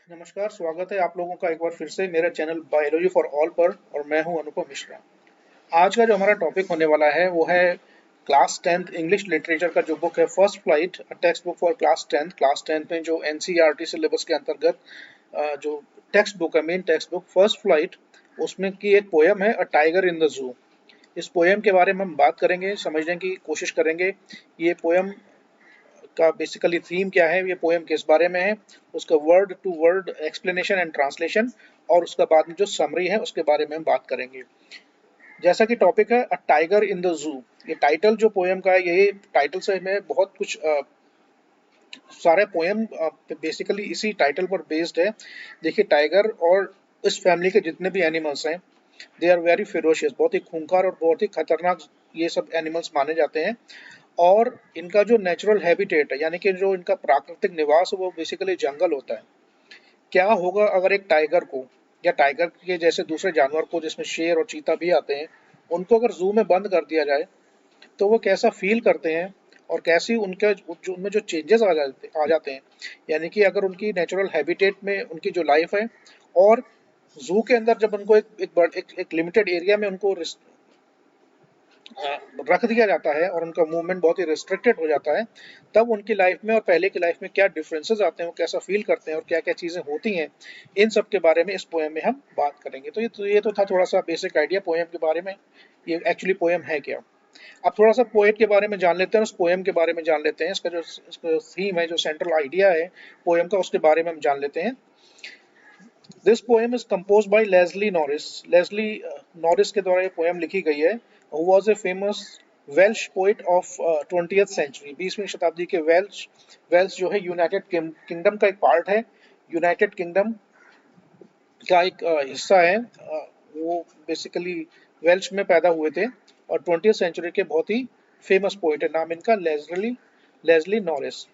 नमस्कार, स्वागत है आप लोगों का एक बार फिर से मेरे चैनल बायोलॉजी फॉर ऑल पर। और मैं हूं अनुपम मिश्रा। आज का जो हमारा टॉपिक होने वाला है वो है क्लास 10th इंग्लिश लिटरेचर का जो बुक है first flight, text book for class 10th में जो एनसीईआरटी सिलेबस के अंतर्गत जो टेक्स्ट बुक है, main text book first flight, उसमें की एक पोयम है अ टाइगर इन द जू। इस पोयम के बारे में हम बात करेंगे, समझने की कोशिश करेंगे। ये पोयम का बेसिकली थीम क्या है, ये पोएम किस बारे में है, उसका word to word explanation and translation, और उसका बाद में जो समरी है उसके बारे में हम बात करेंगे। जैसा कि टॉपिक है अ टाइगर इन द जू, ये टाइटल जो पोएम का है, यही टाइटल से हमें बहुत कुछ सारे पोएम बेसिकली इसी टाइटल पर बेस्ड है। देखिए, टाइगर और इस फैमिली के जितने भी एनिमल्स हैं, दे आर वेरी फेरोशियस, बहुत ही खूंखार और बहुत ही खतरनाक ये सब एनिमल्स माने जाते हैं। और इनका जो नेचुरल हैबिटेट है, यानी कि जो इनका प्राकृतिक निवास है, वो बेसिकली जंगल होता है। क्या होगा अगर एक टाइगर को या टाइगर के जैसे दूसरे जानवर को, जिसमें शेर और चीता भी आते हैं, उनको अगर जू में बंद कर दिया जाए तो वो कैसा फील करते हैं, और कैसी उनके जो उनमें जो चेंजेस आ जाते हैं। यानी कि अगर उनकी नेचुरल हैबिटेट में उनकी जो लाइफ है, और जू के अंदर जब उनको एक लिमिटेड एरिया में उनको रख दिया जाता है और उनका मूवमेंट बहुत ही रिस्ट्रिक्टेड हो जाता है, तब उनकी लाइफ में और पहले की लाइफ में क्या डिफरेंसेस आते हैं, वो कैसा फील करते हैं और क्या क्या चीज़ें होती हैं, इन सब के बारे में इस पोएम में हम बात करेंगे। तो ये तो था थोड़ा सा बेसिक आइडिया पोएम के बारे में। ये एक्चुअली पोएम है क्या। अब थोड़ा सा पोएट के बारे में जान लेते हैं, उस पोएम के बारे में जान लेते हैं। इसका थीम है, जो सेंट्रल आइडिया है पोएम का, उसके बारे में हम जान लेते हैं। This poem is compose by Leslie Norris. Leslie Norris के द्वारा ये पोएम लिखी गई है। Who was a famous Welsh poet of 20th century. 20वीं शताब्दी के वेल्श वेल्स जो है यूनाइटेड किंगडम का एक पार्ट है। यूनाइटेड किंगडम का एक हिस्सा है। वो बेसिकली वेल्श में पैदा हुए थे और 20th सेंचुरी के बहुत ही फेमस पोइट है। नाम इनका Leslie Leslie Norris.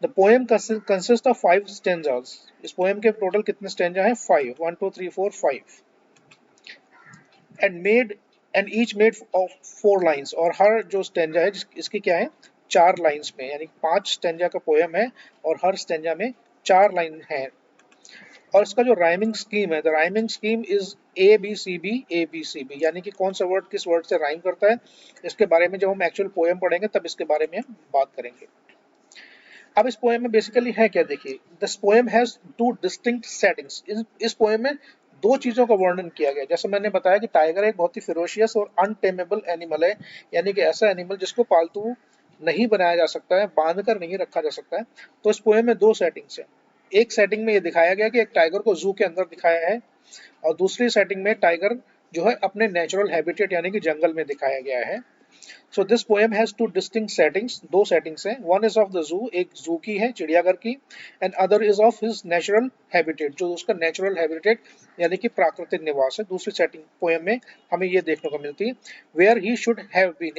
The poem consist of 5 stanzas. इस पोएम के टोटल कितने स्टेंजा हैं? 5, 1 2 3 4 5। And made and each made of 4 lines. और हर जो स्टेंजा है इसकी क्या है, 4 लाइन्स में, यानी 5 स्टेंजा का पोएम है और हर स्टेंजा में 4 लाइन है। और इसका जो राइमिंग स्कीम है, the rhyming scheme is A B C B, यानी कि कौन सा वर्ड किस वर्ड से राइम करता है, इसके बारे में जब हम एक्चुअल पोएम पढ़ेंगे तब इसके बारे में हम बात करेंगे। अब इस पोएम में बेसिकली है क्या, देखिए। This poem has two distinct settings. इस पोएम में दो चीजों का वर्णन किया गया। जैसे मैंने बताया कि टाइगर एक बहुत ही फिरोशियस और अनटेमेबल एनिमल है, यानी कि ऐसा एनिमल जिसको पालतू नहीं बनाया जा सकता है, बांध कर नहीं रखा जा सकता है। तो इस पोएम में दो सेटिंग्स है। एक सेटिंग में ये दिखाया गया कि एक टाइगर को जू के अंदर दिखाया है, और दूसरी सेटिंग में टाइगर जो है अपने नेचुरल हैबिटेट यानी कि जंगल में दिखाया गया है। So this poem has two distinct settings. दो सेटिंग्स हैं। One is of the zoo, एक जू की है, चिड़ियाघर की। And other is of his natural habitat, जो उसका नेचुरल हैबिटेट यानी कि प्राकृतिक निवास है। दूसरी सेटिंग पोएम में हमें ये देखने को मिलती है, where he should have been,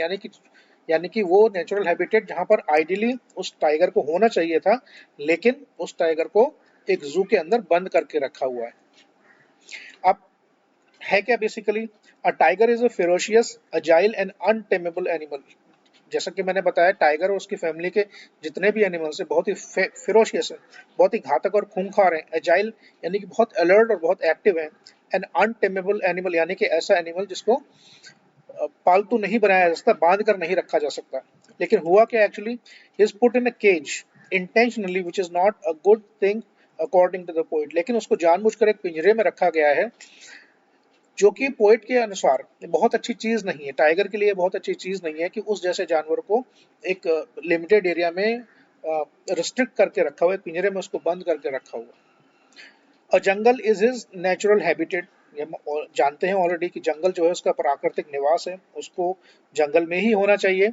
यानी कि वो नेचुरल हैबिटेट जहां पर आइडियली उस टाइगर को होना चाहिए था, लेकिन उस टाइगर को एक जू के अंदर बंद करके रखा हुआ है। अब है क्या basically, a tiger is a ferocious agile and untameable animal. जैसा कि मैंने बताया, टाइगर और उसकी फैमिली के जितने भी एनिमल्स हैं बहुत ही फेरोशियस है, बहुत ही घातक और खूंखार हैं। एजाइल यानी कि बहुत अलर्ट और बहुत एक्टिव है। एन अनटेमेबल एनिमल यानी कि ऐसा एनिमल जिसको पालतू नहीं बनाया जा सकता, बांध कर नहीं रखा जा सकता। लेकिन हुआ क्या actually, is put in a cage intentionally which is not a good thing according to the poet. लेकिन उसको जानबूझकर एक पिंजरे में रखा गया है, जो कि पोइट के अनुसार बहुत अच्छी चीज नहीं है। टाइगर के लिए बहुत अच्छी चीज नहीं है कि उस जैसे जानवर को एक लिमिटेड एरिया में रिस्ट्रिक्ट करके रखा हुआ है, पिंजरे में उसको बंद करके रखा हुआ। और jungle is his natural habitat. हम जानते हैं ऑलरेडी कि जंगल जो है उसका प्राकृतिक निवास है, उसको जंगल में ही होना चाहिए।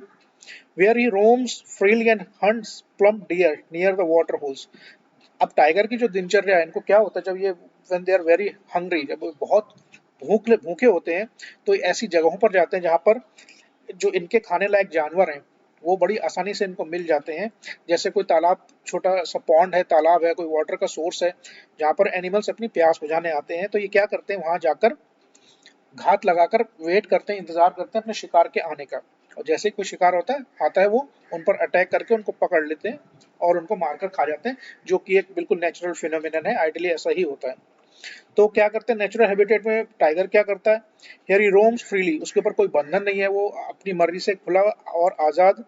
Where he roams freely and hunts plump deer near the water holes. अब टाइगर की जो दिनचर्या है, इनको क्या होता है जब ये when they are very hungry, जब वो बहुत भूखे होते हैं, तो ऐसी जगहों पर जाते हैं जहाँ पर जो इनके खाने लायक जानवर हैं वो बड़ी आसानी से इनको मिल जाते हैं। जैसे कोई तालाब, छोटा सा पॉन्ड है, तालाब है, कोई वाटर का सोर्स है जहाँ पर एनिमल्स अपनी प्यास बुझाने आते हैं, तो ये क्या करते हैं, वहां जाकर घात लगाकर वेट करते हैं, इंतजार करते हैं अपने शिकार के आने का। और जैसे ही कोई शिकार आता है वो उन पर अटैक करके उनको पकड़ लेते हैं और उनको मारकर खा जाते हैं, जो कि एक बिल्कुल नेचुरल फिनोमिनन है, आइडियली ऐसा ही होता है। तो क्या करते हैं नेचुरल हैबिटेट में टाइगर क्या करता है, हियर ही रोम्स फ्रीली, उसके ऊपर कोई बंधन नहीं है, वो अपनी मर्जी से खुला और आजाद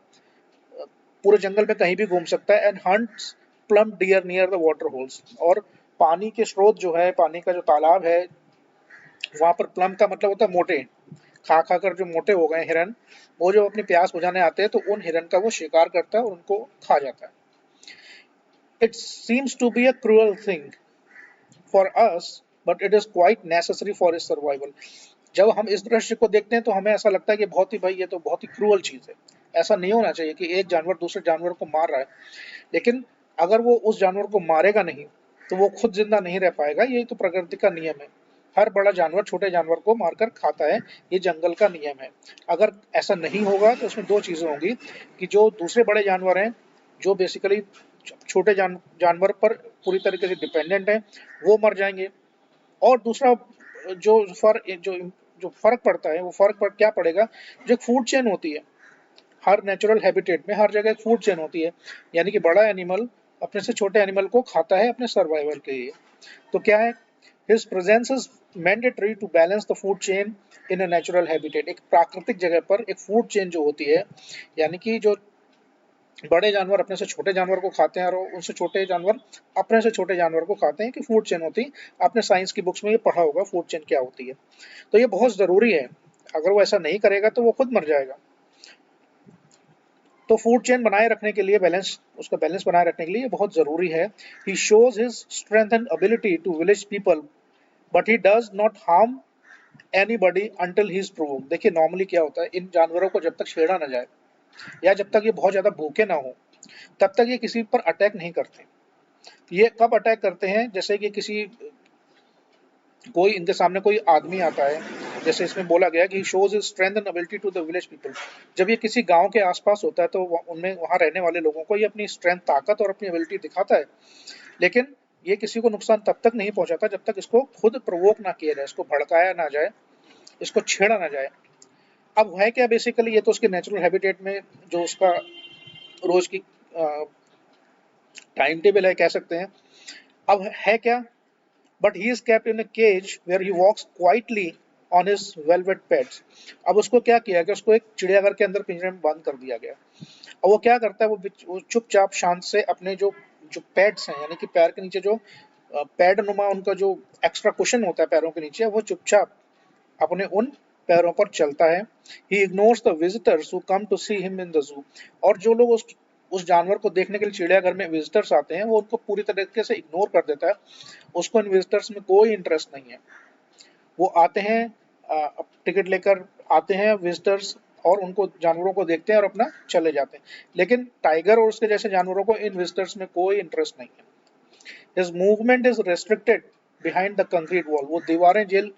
पूरे जंगल में कहीं भी घूम सकता है। And hunts plump deer near the water holes, और पानी के स्रोत जो है, पानी का जो तालाब है, वहां पर प्लम का मतलब होता है मोटे, खा खा कर जो मोटे हो गए हिरन, वो जो अपनी प्यास बुझाने आते हैं तो उन हिरन का वो शिकार करता है और उनको खा जाता है। It seems to be a cruel thing for us, but it is quite necessary for is survival. जब हम इस दृश्य को देखते हैं तो हमें ऐसा लगता है कि बहुत ही, भाई ये तो बहुत ही क्रूअल चीज है, ऐसा नहीं होना चाहिए कि एक जानवर दूसरे जानवर को मार रहा है। लेकिन अगर वो उस जानवर को मारेगा नहीं तो वो खुद जिंदा नहीं रह पाएगा, यही तो प्रकृति का नियम है। हर बड़ा जानवर छोटे जानवर को मारकर खाता है, ये जंगल का नियम है। अगर ऐसा नहीं होगा तो उसमें दो चीजें होंगी, कि जो दूसरे बड़े जानवर हैं, जो बेसिकली छोटे जानवर पर पूरी तरीके से डिपेंडेंट है, वो मर जाएंगे। और दूसरा जो जो फर्क पड़ता है, वो फर्क पर क्या पड़ेगा, जो फूड चेन होती है, हर नेचुरल हैबिटेट में हर जगह एक फूड चेन होती है, यानी कि बड़ा एनिमल अपने से छोटे एनिमल को खाता है अपने सर्वाइवल के लिए। तो क्या है, his presence is mandatory to balance the food chain in a natural habitat. एक प्राकृतिक जगह पर एक फूड चेन जो होती है, यानी कि जो बड़े जानवर अपने से छोटे जानवर को खाते हैं और उनसे छोटे जानवर अपने से छोटे जानवर को खाते हैं, कि फूड चेन होती है। आपने साइंस की बुक्स में ये पढ़ा होगा फूड चेन क्या होती है। तो ये बहुत जरूरी है, अगर वो ऐसा नहीं करेगा तो वो खुद मर जाएगा। तो फूड चेन बनाए रखने के लिए, बैलेंस उसका बैलेंस बनाए रखने के लिए ये बहुत जरूरी है। He shows his strength and ability to village people, but he does not harm anybody until he is provoked. देखिए नॉर्मली क्या होता है, इन जानवरों को जब तक छेड़ा ना जाए या जब तक ये बहुत ज्यादा भूखे ना हो, तब तक ये किसी पर अटैक नहीं करते। ये कब अटैक करते हैं, जैसे कि किसी कोई इनके सामने कोई आदमी आता है, जैसे इसमें बोला गया कि shows is strength and ability to the village people. जब ये किसी गांव के आसपास होता है तो उनमें वहां रहने वाले लोगों को ये अपनी स्ट्रेंथ, ताकत और अपनी एबिलिटी दिखाता है। लेकिन ये किसी को नुकसान तब तक नहीं पहुंचाता जब तक इसको खुद प्रोवोक ना किया जाए, इसको भड़काया ना जाए, इसको छेड़ा ना जाए। अब है क्या, बेसिकली ये तो उसके नेचुरल हैबिटेट में जो उसका रोज की टाइम टेबल है कह सकते हैं। अब है क्या, but he is kept in a cage where he walks quietly on his velvet pads. अब उसको क्या किया गया, उसको एक चिड़ियाघर के अंदर पिंजरे में बंद कर दिया गया। और वो क्या करता है, वो चुपचाप शांत से अपने जो जो पैड्स हैं, यानी कि पैर के नीचे जो पैड नुमा उनका जो एक्स्ट्रा कुशन होता है पैरों के नीचे, वो चुपचाप अपने उन पैरों पर चलता है। He ignores the visitors who come to see him in the zoo. और जो लोग उस जानवर को देखने के लिए चिड़ियाघर में विजिटर्स आते हैं, वो उनको पूरी तरीके से इग्नोर कर देता है। उसको इन विजिटर्स में कोई इंटरेस्ट नहीं है। वो आते हैं, टिकट लेकर आते हैं विजिटर्स, और उनको जानवरों को देखते हैं और अपना चले जाते हैं। लेकिन टाइगर और उसके जैसे जानवरों को इन विजिटर्स में कोई इंटरेस्ट नहीं है। His movement is restricted behind the concrete wall. वो दीवारें, जेल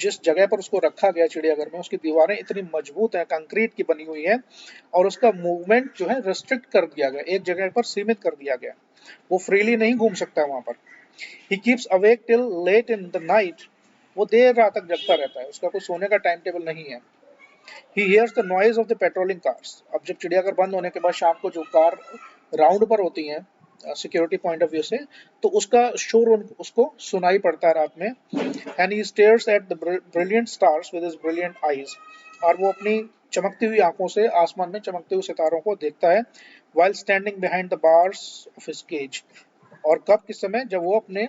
जिस जगह पर उसको रखा गया चिड़ियाघर में, उसकी दीवारें इतनी मजबूत हैं, कंक्रीट की बनी हुई है, और उसका मूवमेंट जो है रेस्ट्रिक्ट कर दिया गया, एक जगह पर सीमित कर दिया गया। वो फ्रीली नहीं घूम सकता वहां पर। He keeps awake till late in the night. वो देर रात तक जगता रहता है, उसका कोई सोने का टाइम टेबल नहीं है। He hears the noise of the patrolling cars. अब जब चिड़ियाघर बंद होने के बाद शाम को जो कार राउंड पर होती हैं सिक्योरिटी पॉइंट ऑफ व्यू से, तो उसका शोर उसको सुनाई पड़ता है रात में। And he stairs at the brilliant stars with his brilliant eyes. और वो अपनी चमकती हुई आंखों से आसमान में चमकते हुए सितारों को देखता है, while standing behind the bars of his cage. और कब, किस समय, जब वो अपने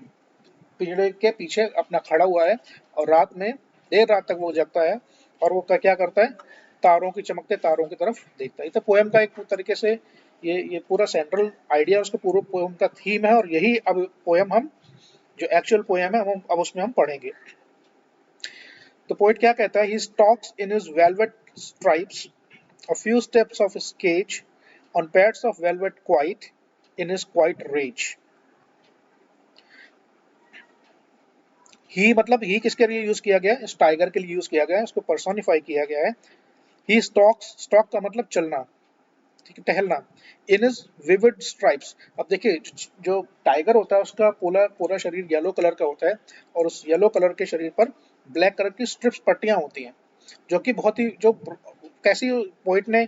पिंजरे के पीछे अपना खड़ा हुआ है और रात में देर रात तक वो जगता है, और वो क्या करता है, तारों की, चमकते तारों की तरफ देखता है। तो पोएम का एक तरीके से ये पूरा सेंट्रल आइडिया उसका पूरा पोएम का थीम है, और यही अब पोएम हम, जो एक्चुअल पोएम है, हम अब उसमें हम पढ़ेंगे। तो पोएट क्या कहता है, he stalks in his velvet stripes a few steps of his cage on pads of velvet quiet in his quiet rage। ही मतलब ही किसके लिए यूज किया गया है, इस टाइगर के लिए यूज किया गया है, इसको पर्सोनिफाई किया गया है। ही स्टॉक्स, स्टॉक का मतलब चलना, ठीक है, टहलना। इन इज विविड स्ट्राइप्स। अब देखिए जो टाइगर होता है उसका पूरा पूरा शरीर येलो कलर का होता है, और उस येलो कलर के शरीर पर ब्लैक कलर की स्ट्रिप्स, पट्टियां होती हैं, जो कि बहुत ही जो कैसी पोइट ने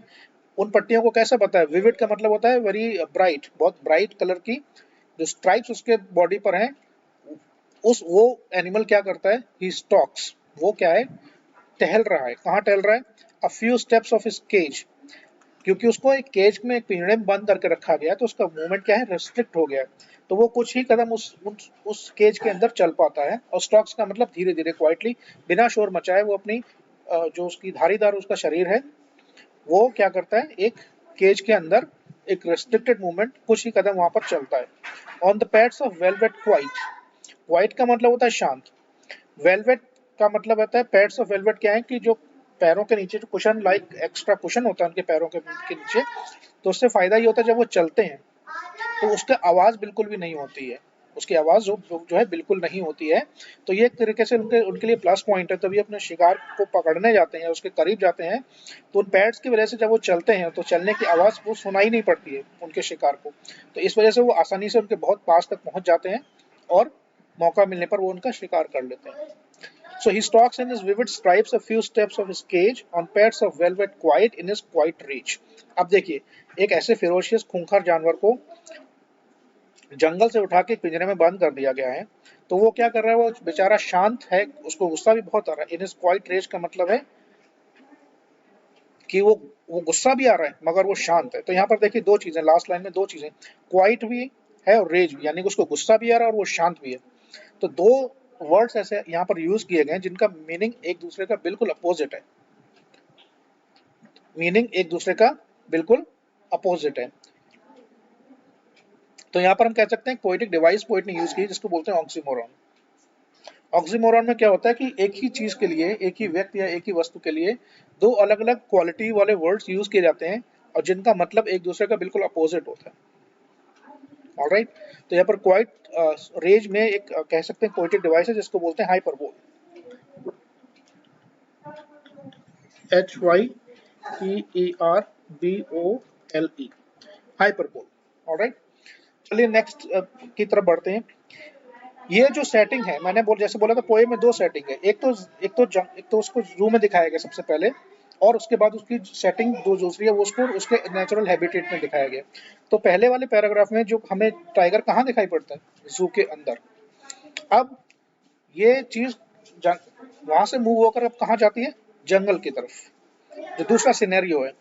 उन पट्टियों को कैसे बताया? विविड का मतलब होता है वेरी ब्राइट, बहुत ब्राइट कलर की जो स्ट्राइप्स उसके बॉडी पर हैं, उस वो एनिमल क्या करता है? ही स्टॉक्स, वो क्या है? टहल रहा है। कहाँ टहल रहा है? A few steps of his cage, क्योंकि उसको एक केज में, एक पिंजड़े में बंद करके रखा गया है, तो उसका मूवमेंट क्या है? रेस्ट्रिक्ट हो गया है। तो वो कुछ ही कदम उस केज के अंदर चल पाता है। और स्टॉक्स का मतलब धीरे धीरे, क्वाइटली, बिना शोर मचाए वो अपनी जो उसकी धारीदार उसका शरीर है, वो क्या करता है? एक केज के अंदर एक रेस्ट्रिक्टेड मूवमेंट, कुछ ही कदम वहां पर चलता है। On the pads of velvet quite, quite का मतलब होता है शांत, वेलवेट का मतलब होता है, पैड्स ऑफ वेलवेट क्या है कि जो पैरों के नीचे जो कुशन, लाइक एक्स्ट्रा कुशन होता है उनके पैरों के नीचे, तो उससे फायदा ये होता है जब वो चलते हैं तो उसकी आवाज बिल्कुल भी नहीं होती है, उसकी आवाज जो है बिल्कुल नहीं होती है। तो ये एक तरीके से उनके उनके लिए प्लस पॉइंट है। तभी अपने शिकार को पकड़ने जाते हैं, उसके करीब जाते हैं, तो उन पैड्स की वजह से जब वो चलते हैं तो चलने की आवाज वो सुनाई नहीं पड़ती है उनके शिकार को। तो इस वजह से वो आसानी से उनके बहुत पास तक पहुंच जाते हैं और मौका मिलने पर वो उनका शिकार कर लेते हैं। So he stalks in his vivid stripes a few steps of his cage on pairs of velvet quiet in his quiet reach. अब देखिए, एक ऐसे फेरोशियस खूंखार जानवर को जंगल से उठा के पिंजरे में बंद कर दिया गया है, तो वो क्या कर रहा है? वो बेचारा शांत है, उसको गुस्सा भी बहुत आ रहा है। इन हिज क्वाइट रेज का मतलब है कि वो गुस्सा भी आ रहा है मगर वो शांत है। तो यहाँ पर देखिए दो चीजें, लास्ट लाइन में दो चीजें, क्वाइट भी है और रेज भी, यानी कि उसको गुस्सा भी आ रहा है और वो शांत भी है। तो दो वर्ड्स ऐसे यहाँ पर यूज किए गए हैं जिनका मीनिंग एक दूसरे का बिल्कुल अपोजिट है, मीनिंग एक दूसरे का बिल्कुल अपोजिट है। तो यहाँ पर हम कह सकते हैं पोएटिक डिवाइस पोएट ने यूज की जिसको बोलते हैं ऑक्सीमोरॉन। ऑक्सीमोरॉन में क्या होता है कि एक ही चीज के लिए, एक ही व्यक्ति या एक ही वस्तु के लिए दो अलग अलग क्वालिटी वाले वर्ड्स यूज किए जाते हैं और जिनका मतलब एक दूसरे का बिल्कुल अपोजिट होता है। ऑलराइट, तो यहाँ पर क्वाइट रेंज में एक कह सकते हैं पोएटिक डिवाइस है जिसको बोलते हैं हाइपरबोल, HYPERBOLE, हाइपरबोल। ऑलराइट, चलिए नेक्स्ट की तरफ बढ़ते हैं। ये जो सेटिंग है, मैंने जैसे बोला था पोए में दो सेटिंग है, एक तो उसको जू में दिखाया गया सबसे पहले, और उसके बाद उसकी सेटिंग दो दूसरी है, वो उसको उसके नेचुरल हैबिटेट में दिखाया गया। तो पहले वाले पैराग्राफ में जो हमें टाइगर कहाँ दिखाई पड़ता है? जू के अंदर। अब ये चीज वहां से मूव होकर अब कहाँ जाती है? जंगल की तरफ, जो दूसरा सिनेरियो है।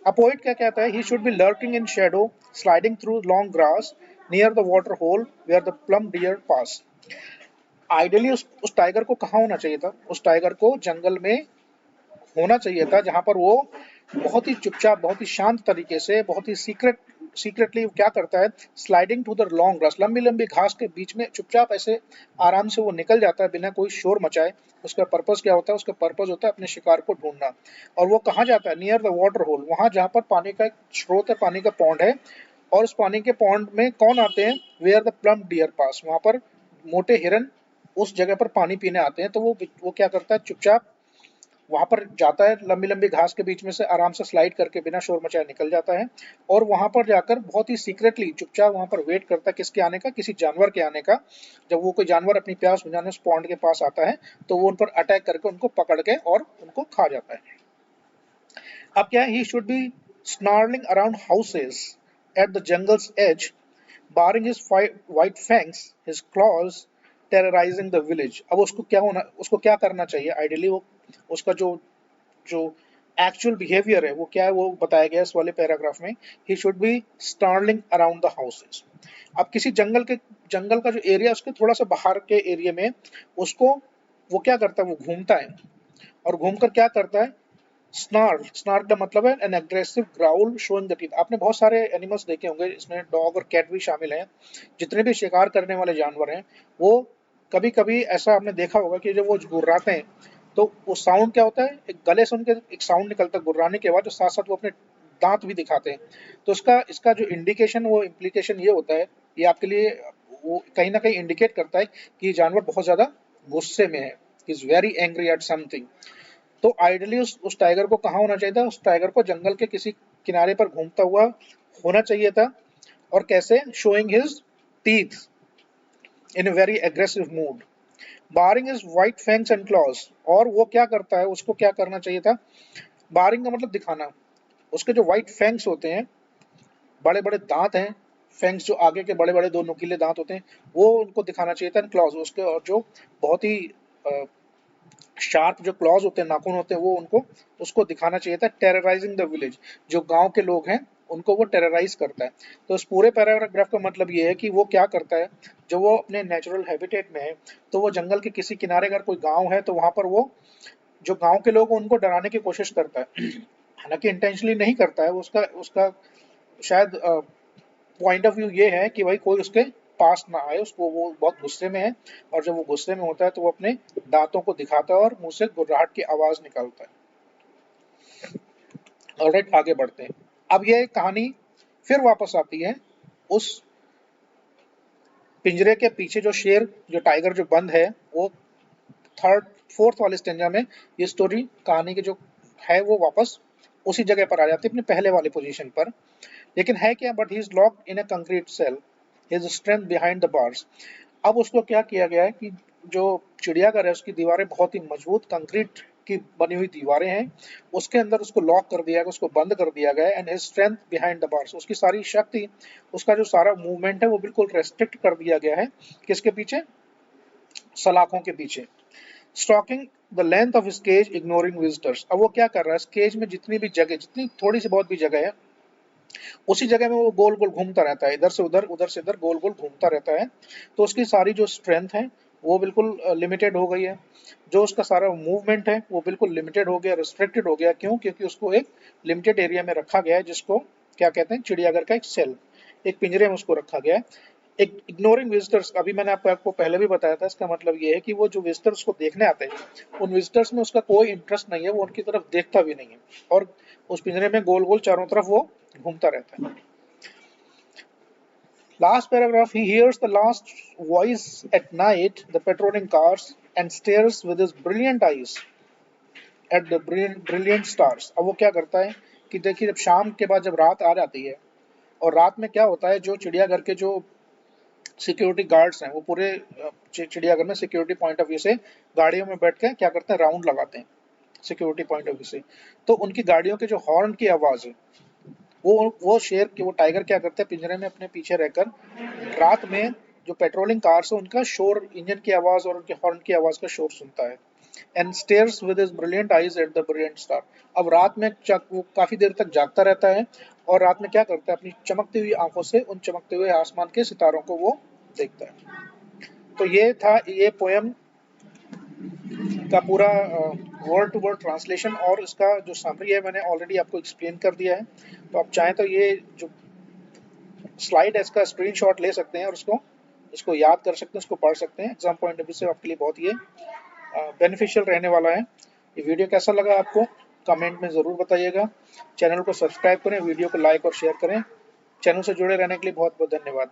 अब पोइट क्या कहता है? He should be lurking in shadow, sliding through long grass near the water hole where the plump deer pass. Ideally उस टाइगर को कहाँ होना चाहिए था? उस टाइगर को जंगल में होना चाहिए था जहां पर वो बहुत ही चुपचाप, बहुत ही शांत तरीके से, बहुत ही सीक्रेटली क्या करता है? Sliding to the long grass, लंबी लंबी घास के बीच में चुपचाप ऐसे आराम से वो निकल जाता है बिना कोई शोर मचाए। उसका पर्पस क्या होता है? उसका पर्पस होता है अपने शिकार को ढूंढना। और वो कहाँ जाता है? नियर द वाटर होल, वहां जहां पर पानी का एक स्रोत है, पानी का पॉन्ड है। और उस पानी के पॉन्ड में कौन आते हैं? वेयर द प्लम डियर पास, वहां पर मोटे हिरन उस जगह पर पानी पीने आते हैं। तो वो क्या करता है? चुपचाप वहां पर जाता है, लंबी लंबी घास के बीच में से आराम से स्लाइड करके बिना शोर मचाए निकल जाता है। और वहां पर जाकर बहुत ही सीक्रेटली चुपचाप वहां पर वेट करता है, किसके आने का? किसी जानवर के आने का। जब वो कोई जानवर अपनी प्यास बुझाने उस पॉन्ड के पास आता है तो वो उन पर अटैक करके उनको पकड़ के और उनको खा जाता है। अब क्या है? He should B snarling around houses at the jungle's edge, baring his white fangs, his claws terrorizing the village। अब उसको क्या करना चाहिए आइडियली? वो उसका जो जो एक्चुअल बिहेवियर है वो क्या है, वो बताया गया इस वाले पैराग्राफ में। He should be snarling around the houses. अब किसी जंगल का जो एरिया, उसके थोड़ा सा बाहर के एरिया में उसको वो क्या करता है? वो घूमता है और घूमकर क्या करता है? स्नार्ल, स्नार्ल का मतलब है N aggressive growl showing the teeth. आपने बहुत सारे एनिमल्स देखे होंगे, इसमें डॉग और कैट भी शामिल हैं। जितने भी शिकार करने वाले जानवर हैं वो कभी कभी ऐसा आपने देखा होगा कि जब वो गुर्राते हैं तो वो साउंड क्या होता है? एक गले से उनके एक साउंड निकलता है गुर्राने के बाद, जो साथ साथ वो अपने दांत भी दिखाते हैं। तो इसका जो इंडिकेशन, वो इम्प्लीकेशन ये होता है, ये आपके लिए वो कहीं ना कहीं इंडिकेट करता है कि ये जानवर बहुत ज्यादा गुस्से में है, is very angry at something. तो आइडियली उस टाइगर को कहाँ होना चाहिए था? उस टाइगर को जंगल के किसी किनारे पर घूमता हुआ होना चाहिए था। और कैसे? Showing his teeth in a very aggressive mood, baring his white fangs and claws. और वो क्या करता है? उसको क्या करना चाहिए था? बारिंग का मतलब दिखाना। उसके जो व्हाइट फैंग्स होते हैं, बड़े बड़े दांत हैं, फैंग्स जो आगे के बड़े बड़े दो नुकीले दांत होते हैं, वो उनको दिखाना चाहिए था क्लॉज उसके। और जो बहुत ही शार्प जो क्लॉज होते हैं, नाखून होते हैं, वो उनको उसको दिखाना चाहिए था। टेरराइजिंग द विलेज, जो गांव के लोग हैं उनको वो टेरराइज करता है। तो इस पूरे पैराग्राफ का मतलब ये है कि वो क्या करता है, जो वो अपने नेचुरल हैबिटेट में है, तो वो जंगल के किसी किनारे अगर कोई गांव है तो वहां पर वो जो गांव के लोग हैं उनको डराने की कोशिश करता है। हालांकि इंटेंशनली नहीं करता है वो, उसका उसका शायद पॉइंट ऑफ व्यू ये है कि भाई कोई उसके पास ना आए, उसको, वो बहुत गुस्से में है, और जब वो गुस्से में होता है तो वो अपने दांतों को दिखाता है और मुंह से गुर्राहट की आवाज निकालता है। ऑलराइट, आगे बढ़ते हैं। अब ये कहानी फिर वापस आती है उस पिंजरे के पीछे, जो शेर, जो टाइगर जो बंद है, वो थर्ड फोर्थ वाले स्टेंजा में ये स्टोरी कहानी की जो है वो वापस उसी जगह पर आ जाती है, अपने पहले वाले पोजीशन पर। लेकिन है क्या, but he is locked in a concrete cell, his strength behind the bars. अब उसको क्या किया गया है कि जो चिड़ियाघर है उसकी दीवारें बहुत ही मजबूत कंक्रीट की बनी हुई दीवारें हैं, उसके अंदर उसको लॉक कर दिया गया, उसको बंद कर दिया गया, and his strength behind the bars, उसकी सारी शक्ति, उसका जो सारा मूवमेंट है वो बिल्कुल रेस्ट्रिक्ट कर दिया गया है। किसके पीछे? सलाखों के पीछे। Stalking the length of his cage ignoring visitors. अब वो क्या कर रहा है, केज में जितनी भी जगह, जितनी थोड़ी सी बहुत भी जगह है, उसी जगह में वो गोल गोल घूमता रहता है, इधर से उधर, उधर से इधर, गोल गोल घूमता रहता है। तो उसकी सारी जो स्ट्रेंथ है वो बिल्कुल लिमिटेड हो गई है। जो उसका सारा मूवमेंट है वो बिल्कुल लिमिटेड हो गया, रिस्ट्रिक्टेड हो गया। क्यों? क्योंकि उसको एक लिमिटेड एरिया में रखा गया है, जिसको क्या कहते हैं, चिड़ियाघर का एक सेल, एक पिंजरे में उसको रखा गया है। एक इग्नोरिंग विजिटर्स, अभी मैंने आपको पहले भी बताया था, इसका मतलब ये है कि वो जो विजिटर्स को देखने आते हैं, उन विजिटर्स में उसका कोई इंटरेस्ट नहीं है, वो उनकी तरफ देखता भी नहीं है, और उस पिंजरे में गोल गोल चारों तरफ वो घूमता रहता है। Last paragraph, he hears the last voice at night, the patrolling cars, and stares with his brilliant eyes at the brilliant stars. अब वो क्या करता है कि देखिए, जब शाम के बाद जब रात आ जाती है, और रात में क्या होता है, जो चिड़ियाघर के जो सिक्योरिटी गार्ड्स हैं वो पूरे चिड़ियाघर में सिक्योरिटी पॉइंट ऑफ व्यू से गाड़ियों में बैठ के क्या करते हैं, राउंड लगाते हैं सिक्योरिटी पॉइंट ऑफ व्यू से। तो उनकी गाड़ियों के जो हॉर्न की आवाज़ है, वो शेर के, वो टाइगर क्या करते हैं, पिंजरे में अपने पीछे रहकर रात में जो पेट्रोलिंग कार्स है उनका शोर, इंजन की आवाज और उनके हॉर्न की आवाज का शोर सुनता है। And stairs with his brilliant eyes at the brilliant star. अब रात में वो काफी देर तक जागता रहता है, और रात में क्या करता है, अपनी चमकती हुई आंखों से उन चमकते हुए आसमान के सितारों को वो देखता है। तो ये था ये पोयम का पूरा वर्ड टू वर्ड ट्रांसलेशन, और इसका जो समरी है मैंने ऑलरेडी आपको एक्सप्लेन कर दिया है। तो आप चाहें तो ये जो स्लाइड है इसका स्क्रीनशॉट ले सकते हैं, और उसको इसको याद कर सकते हैं, उसको पढ़ सकते हैं। एग्जाम पॉइंट ऑफ व्यू से आपके लिए बहुत ये बेनिफिशियल रहने वाला है। ये वीडियो कैसा लगा आपको कमेंट में ज़रूर बताइएगा। चैनल को सब्सक्राइब करें, वीडियो को लाइक और शेयर करें। चैनल से जुड़े रहने के लिए बहुत बहुत धन्यवाद।